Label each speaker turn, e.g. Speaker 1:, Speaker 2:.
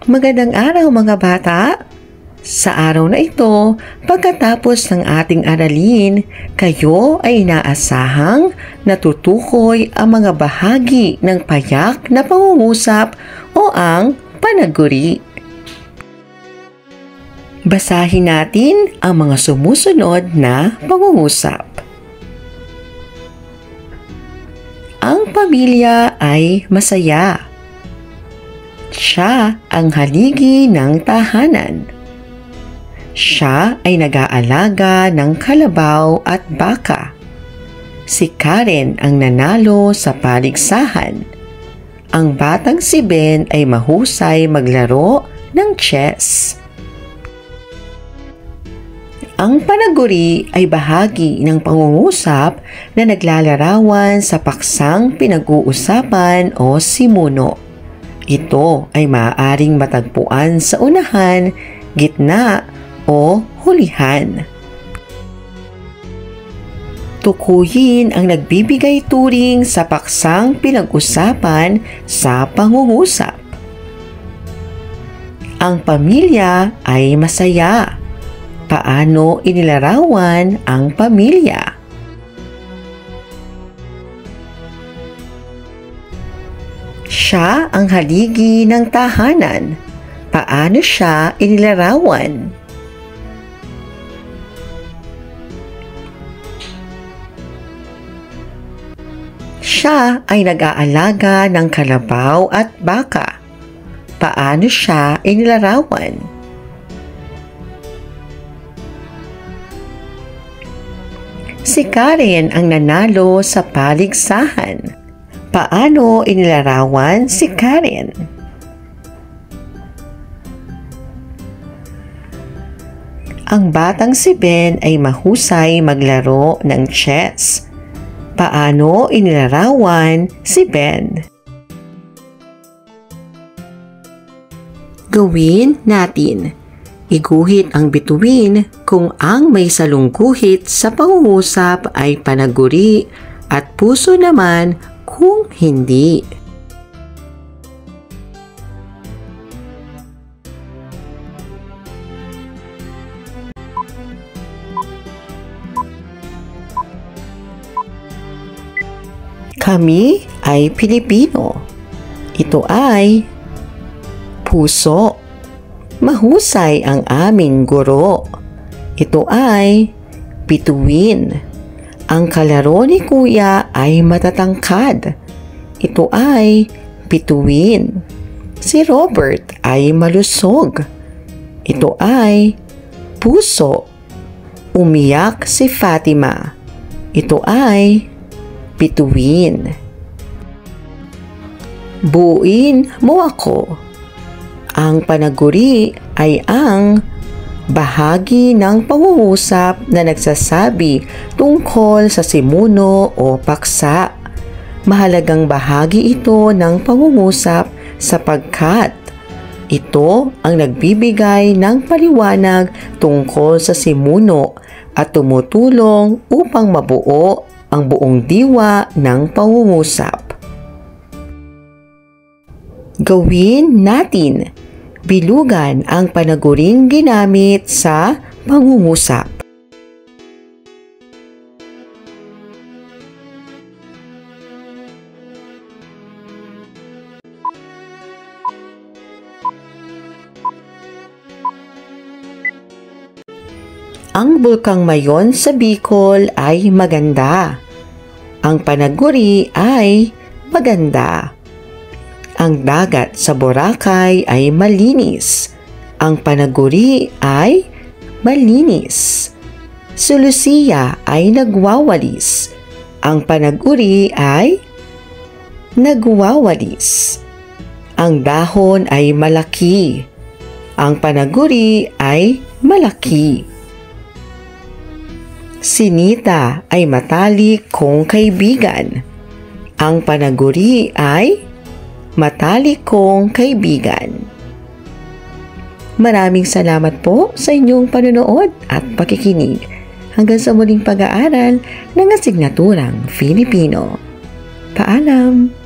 Speaker 1: Magandang araw mga bata! Sa araw na ito, pagkatapos ng ating aralin, kayo ay inaasahang natutukoy ang mga bahagi ng payak na pangungusap o ang panaguri. Basahin natin ang mga sumusunod na pangungusap. Ang pamilya ay masaya. Siya ang haligi ng tahanan. Siya ay nag-aalaga ng kalabaw at baka. Si Karen ang nanalo sa paligsahan. Ang batang si Ben ay mahusay maglaro ng chess. Ang panaguri ay bahagi ng pangungusap na naglalarawan sa paksang pinag-uusapan o simuno. Ito ay maaaring matagpuan sa unahan, gitna, o hulihan. Tukuyin ang nagbibigay turing sa paksang pinag-usapan sa pangungusap. Ang pamilya ay masaya. Paano inilarawan ang pamilya? Siya ang haligi ng tahanan. Paano siya inilarawan? Siya ay nag-aalaga ng kalabaw at baka. Paano siya inilarawan? Si Karen ang nanalo sa paligsahan. Paano inilarawan si Karen? Ang batang si Ben ay mahusay maglaro ng chess. Paano inilarawan si Ben? Gawin natin. Iguhit ang bituin kung ang may salungguhit sa pangungusap ay panaguri at puso naman kung hindi. Kami ay Pilipino. Ito ay puso. Mahusay ang aming guro. Ito ay bituin. Ang kalaro ni Kuya ay matatangkad. Ito ay bituin. Si Robert ay malusog. Ito ay puso. Umiyak si Fatima. Ito ay bituin. Buuin mo ako. Ang panaguri ay ang bahagi ng pangungusap na nagsasabi tungkol sa simuno o paksa. Mahalagang bahagi ito ng pangungusap sapagkat ito ang nagbibigay ng paliwanag tungkol sa simuno at tumutulong upang mabuo ang buong diwa ng pangungusap. Gawin natin. Bilugan ang panaguring ginamit sa pangungusap. Ang bulkang Mayon sa Bicol ay maganda. Ang panaguri ay maganda. Ang dagat sa Boracay ay malinis. Ang panaguri ay malinis. Si Lucia ay nagwawalis. Ang panaguri ay nagwawalis. Ang dahon ay malaki. Ang panaguri ay malaki. Si Nita ay matalik kong kaibigan. Ang panaguri ay matalik kong kaibigan. Maraming salamat po sa inyong panonood at pakikinig. Hanggang sa muling pag-aaral ng asignaturang Filipino. Paalam!